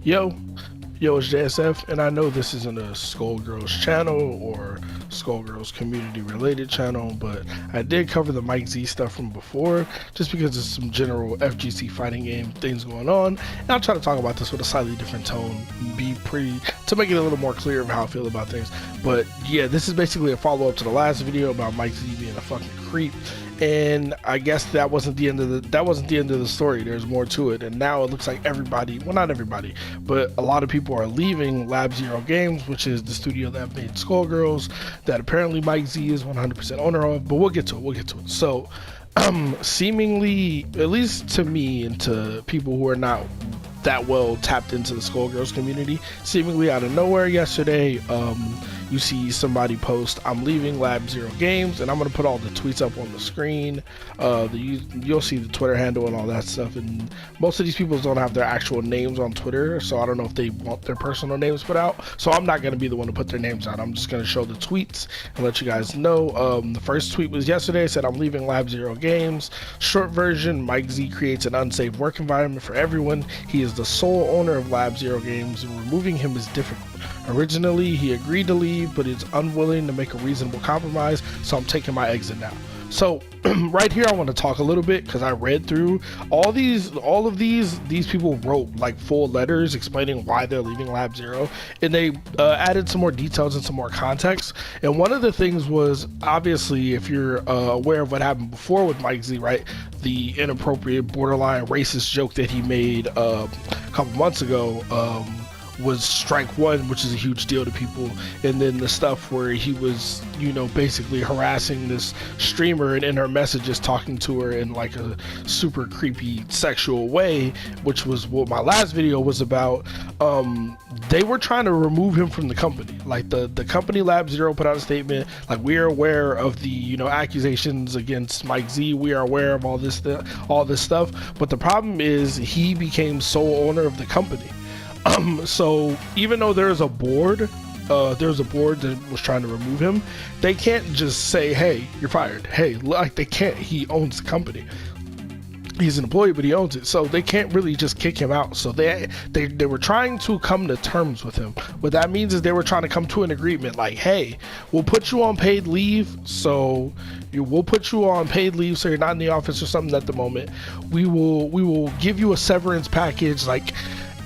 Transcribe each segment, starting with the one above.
Yo, yo, it's JSF, and I know this isn't a Skullgirls channel or Skullgirls community related channel, but I did cover the Mike Z stuff from before, just because there's some general FGC fighting game things going on, and I'll try to talk about this with a slightly different tone, to make it a little more clear of how I feel about things. But yeah, this is basically a follow up to the last video about Mike Z being a fucking creep. And I guess that wasn't the end of the story. There's more to it, and now it looks like everybody, well, not everybody, but a lot of people are leaving Lab Zero Games, which is the studio that made Skullgirls, that apparently Mike Z is 100% owner of. But we'll get to it. So seemingly, at least to me and to people who are not that well tapped into the Skullgirls community, seemingly out of nowhere yesterday, you see somebody post, "I'm leaving Lab Zero Games," and I'm gonna put all the tweets up on the screen. You'll see the Twitter handle and all that stuff, and most of these people don't have their actual names on Twitter, so I don't know if they want their personal names put out, so I'm not gonna be the one to put their names out. I'm just gonna show the tweets and let you guys know. The first tweet was yesterday. It said, "I'm leaving Lab Zero Games. Short version, Mike Z creates an unsafe work environment for everyone. He is the sole owner of Lab Zero Games, and removing him is difficult. Originally, he agreed to leave, but is unwilling to make a reasonable compromise, so I'm taking my exit now." So right here, I want to talk a little bit, because I read through all of these people wrote like full letters explaining why they're leaving Lab Zero, and they added some more details and some more context. And one of the things was, obviously, if you're aware of what happened before with Mike Z, right, the inappropriate borderline racist joke that he made a couple months ago, was strike one, which is a huge deal to people. And then the stuff where he was, basically harassing this streamer and in her messages talking to her in like a super creepy sexual way, which was what my last video was about. They were trying to remove him from the company. Like the company Lab Zero put out a statement like, "We are aware of the accusations against Mike Z. We are aware of all this stuff." But the problem is he became sole owner of the company. So even though there's a board that was trying to remove him, they can't just say, "Hey, you're fired." Hey, like, they can't. He owns the company. He's an employee, but he owns it, so they can't really just kick him out. So they were trying to come to terms with him. What that means is they were trying to come to an agreement, like, "Hey, we'll put you on paid leave, so we'll put you on paid leave, so you're not in the office or something at the moment. We will give you a severance package, like."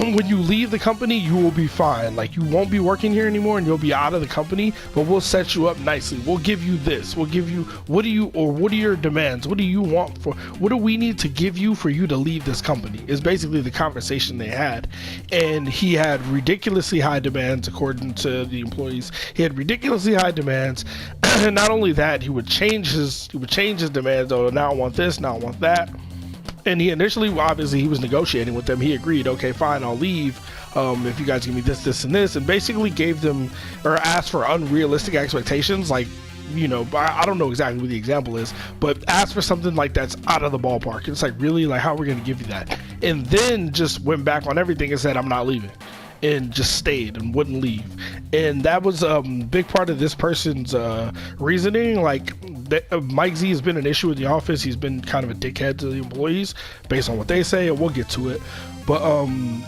When you leave the company, you will be fine. Like, you won't be working here anymore and you'll be out of the company, but we'll set you up nicely. We'll give you this. We'll give you, what are your demands? What do you want what do we need to give you for you to leave this company? Is basically the conversation they had. And he had ridiculously high demands, according to the employees. He had ridiculously high demands. And not only that, he would change his demands. "Oh, now I want this, now I want that." And he initially, obviously, he was negotiating with them. He agreed, "Okay, fine, I'll leave if you guys give me this, and this," and basically gave them, or asked for unrealistic expectations. Like, I don't know exactly what the example is, but asked for something like that's out of the ballpark. It's like, really, like, how are we going to give you that? And then just went back on everything and said, "I'm not leaving," and just stayed and wouldn't leave. And that was a big part of this person's reasoning. Like, Mike Z has been an issue with the office. He's been kind of a dickhead to the employees, based on what they say, and we'll get to it. But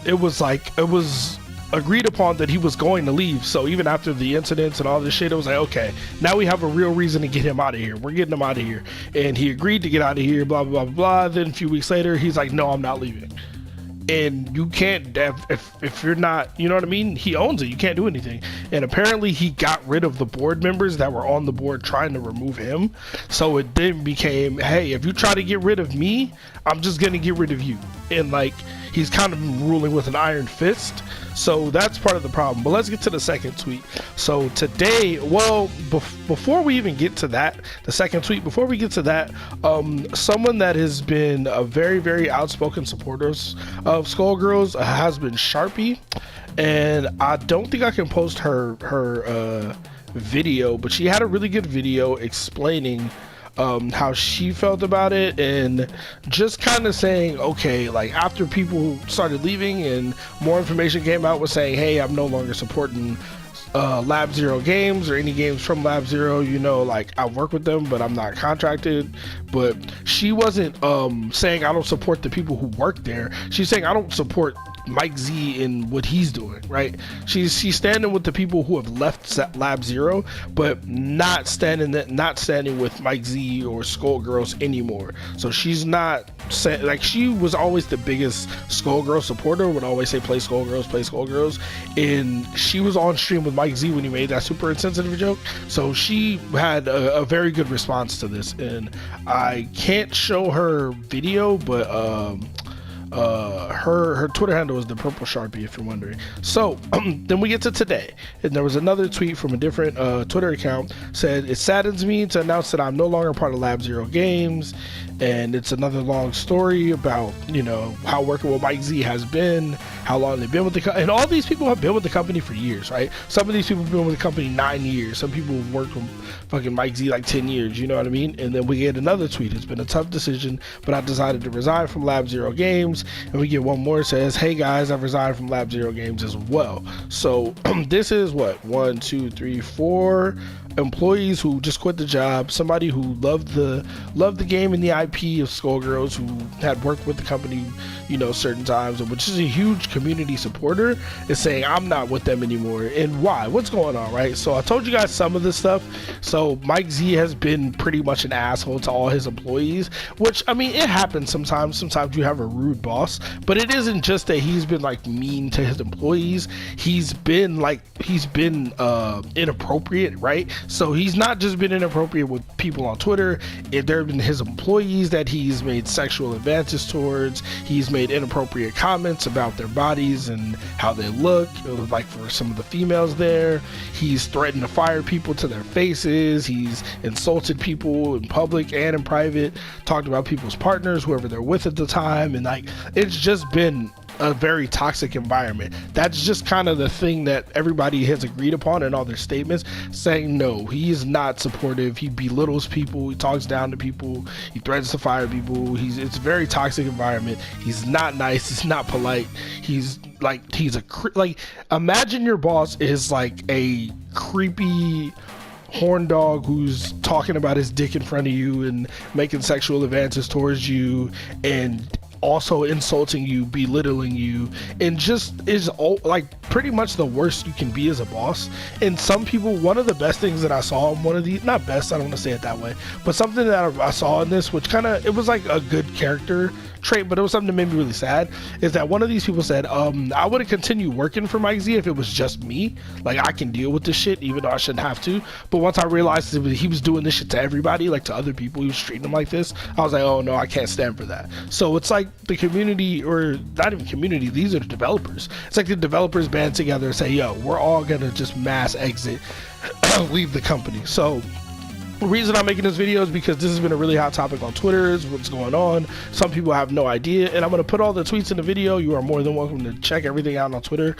it was agreed upon that he was going to leave. So even after the incidents and all this shit, it was like, okay, now we have a real reason to get him out of here. We're getting him out of here. And he agreed to get out of here, blah, blah, blah, blah. Then a few weeks later, he's like, "No, I'm not leaving." And you can't, if you're not, you know what I mean? He owns it. You can't do anything. And apparently he got rid of the board members that were on the board trying to remove him. So it then became, "Hey, if you try to get rid of me, I'm just going to get rid of you." And like, he's kind of ruling with an iron fist. So that's part of the problem. But let's get to the second tweet. So today, well, before we even get to that, the second tweet, before we get to that, someone that has been a very, very outspoken supporter of Skullgirls has been Sharpie. And I don't think I can post her video, but she had a really good video explaining how she felt about it, and just kind of saying, okay, like, after people started leaving and more information came out, was saying, "Hey, I'm no longer supporting Lab Zero Games or any games from Lab Zero. Like, I work with them, but I'm not contracted." But she wasn't saying, "I don't support the people who work there." She's saying, "I don't support Mike Z in what he's doing, right? She's standing with the people who have left Lab Zero, but not standing with Mike Z or Skullgirls anymore. So she's not like, she was always the biggest Skullgirl supporter, would always say play Skullgirls, and she was on stream with Mike Z when he made that super insensitive joke. So she had a very good response to this, and I can't show her video, but her Twitter handle is the Purple Sharpie, if you're wondering. So then we get to today, and there was another tweet from a different Twitter account, said, "It saddens me to announce that I'm no longer part of Lab Zero Games," and it's another long story about, you know, how working with Mike Z has been, how long they've been with the and all these people have been with the company for years, right? Some of these people have been with the company 9 years. Some people have worked with fucking Mike Z like 10 years, you know what I mean? And then we get another tweet, "It's been a tough decision, but I decided to resign from Lab Zero Games." And we get one more, says, "Hey guys, I've resigned from Lab Zero Games as well." So this is what, 1, 2, 3, 4 employees who just quit the job, somebody who loved the game and the IP of Skullgirls, who had worked with the company, you know, certain times, and which is a huge community supporter, is saying, "I'm not with them anymore." And why? What's going on, right? So I told you guys some of this stuff. So Mike Z has been pretty much an asshole to all his employees, which, I mean, it happens sometimes. Sometimes you have a rude boss, but it isn't just that he's been like mean to his employees. He's been inappropriate, right? So he's not just been inappropriate with people on Twitter. There have been his employees that he's made sexual advances towards. He's made inappropriate comments about their bodies and how they look, like for some of the females there. He's threatened to fire people to their faces. He's insulted people in public and in private, talked about people's partners, whoever they're with at the time, and like, it's just been a very toxic environment. That's just kind of the thing that everybody has agreed upon in all their statements, saying no, he is not supportive. He belittles people, he talks down to people, he threatens to fire people. It's a very toxic environment. He's not nice, he's not polite. He's imagine your boss is like a creepy horn dog who's talking about his dick in front of you and making sexual advances towards you, and also insulting you, belittling you, and just is like pretty much the worst you can be as a boss. And some people, one of the best things that I saw in one of these, not best, I don't want to say it that way, but something that I saw in this, which kind of, it was like a good character trait, but it was something that made me really sad, is that one of these people said, I would have continued working for Mike Z if it was just me. Like, I can deal with this shit even though I shouldn't have to, but once I realized that he was doing this shit to everybody, like to other people, he was treating them like this, I was like, oh no, I can't stand for that. So it's like the community, or not even community, these are the developers. It's like the developers band together and say, yo, we're all gonna just mass exit, leave the company. So the reason I'm making this video is because this has been a really hot topic on Twitter, is what's going on. Some people have no idea, and I'm going to put all the tweets in the video. You are more than welcome to check everything out on Twitter.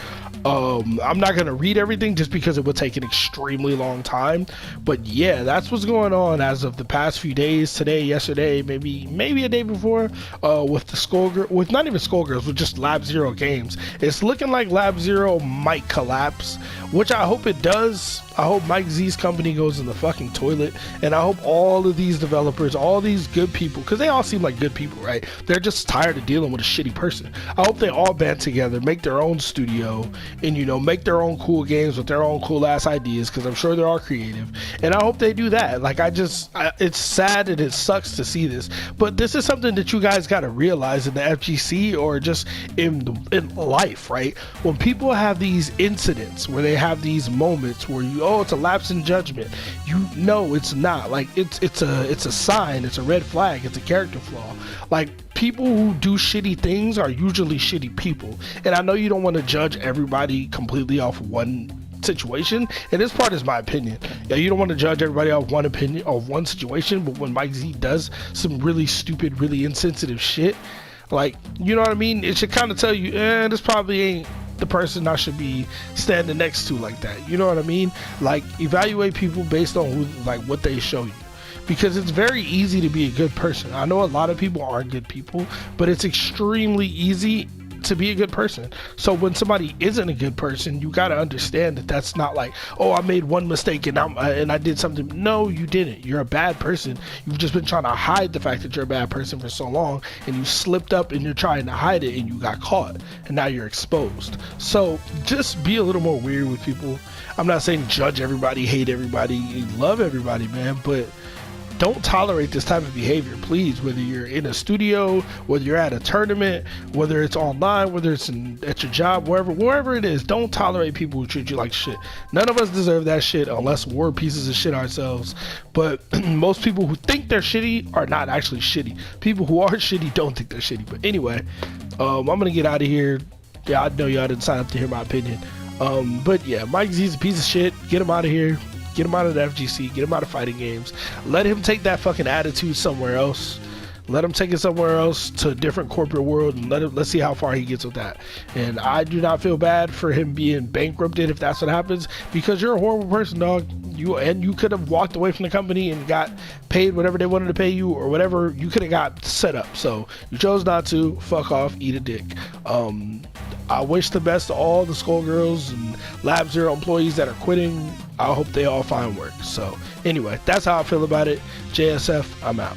I'm not going to read everything just because it would take an extremely long time, but yeah, that's what's going on as of the past few days, today, yesterday, maybe a day before, with the Skullgirl, with not even Skullgirls, with just Lab Zero Games. It's looking like Lab Zero might collapse, which I hope it does. I hope Mike Z's company goes in the fucking toilet, and I hope all of these developers, all these good people, because they all seem like good people, right? They're just tired of dealing with a shitty person. I hope they all band together, make their own studio, and, you know, make their own cool games with their own cool ass ideas, because I'm sure they're all creative, and I hope they do that. Like, it's sad and it sucks to see this, but this is something that you guys got to realize in the FGC, or just in life, right? When people have these incidents, where they have these moments where it's a lapse in judgment, you know it's not. Like, it's a sign, it's a red flag, it's a character flaw. Like, people who do shitty things are usually shitty people, and I know you don't want to judge everybody completely off one situation, and this part is my opinion. Yeah, you don't want to judge everybody off one opinion or one situation, but when Mike Z does some really stupid, really insensitive shit, like, you know what I mean, it should kind of tell you, this probably ain't the person I should be standing next to like that. You know what I mean? Like, evaluate people based on who, like, what they show you, because it's very easy to be a good person. I know a lot of people aren't good people, but it's extremely easy to be a good person. So when somebody isn't a good person, you got to understand that that's not like, oh, I made one mistake and I did something. No, you didn't. You're a bad person. You've just been trying to hide the fact that you're a bad person for so long, and you slipped up and you're trying to hide it, and you got caught, and now you're exposed. So just be a little more weird with people. I'm not saying judge everybody, hate everybody, love everybody, man, but don't tolerate this type of behavior, please. Whether you're in a studio, whether you're at a tournament, whether it's online, whether it's at your job, wherever it is, don't tolerate people who treat you like shit. None of us deserve that shit unless we're pieces of shit ourselves. But most people who think they're shitty are not actually shitty. People who are shitty don't think they're shitty. But anyway, I'm gonna get out of here. Yeah, I know y'all didn't sign up to hear my opinion. But yeah, Mike Z's a piece of shit. Get him out of here. Get him out of the FGC. Get him out of fighting games. Let him take that fucking attitude somewhere else. Let him take it somewhere else, to a different corporate world, and let's see how far he gets with that. And I do not feel bad for him being bankrupted if that's what happens, because you're a horrible person, dog. You could have walked away from the company and got paid whatever they wanted to pay you, or whatever you could have got set up. So you chose not to. Fuck off. Eat a dick. I wish the best to all the Skullgirls and Lab Zero employees that are quitting. I hope they all find work. So anyway, that's how I feel about it. JSF, I'm out.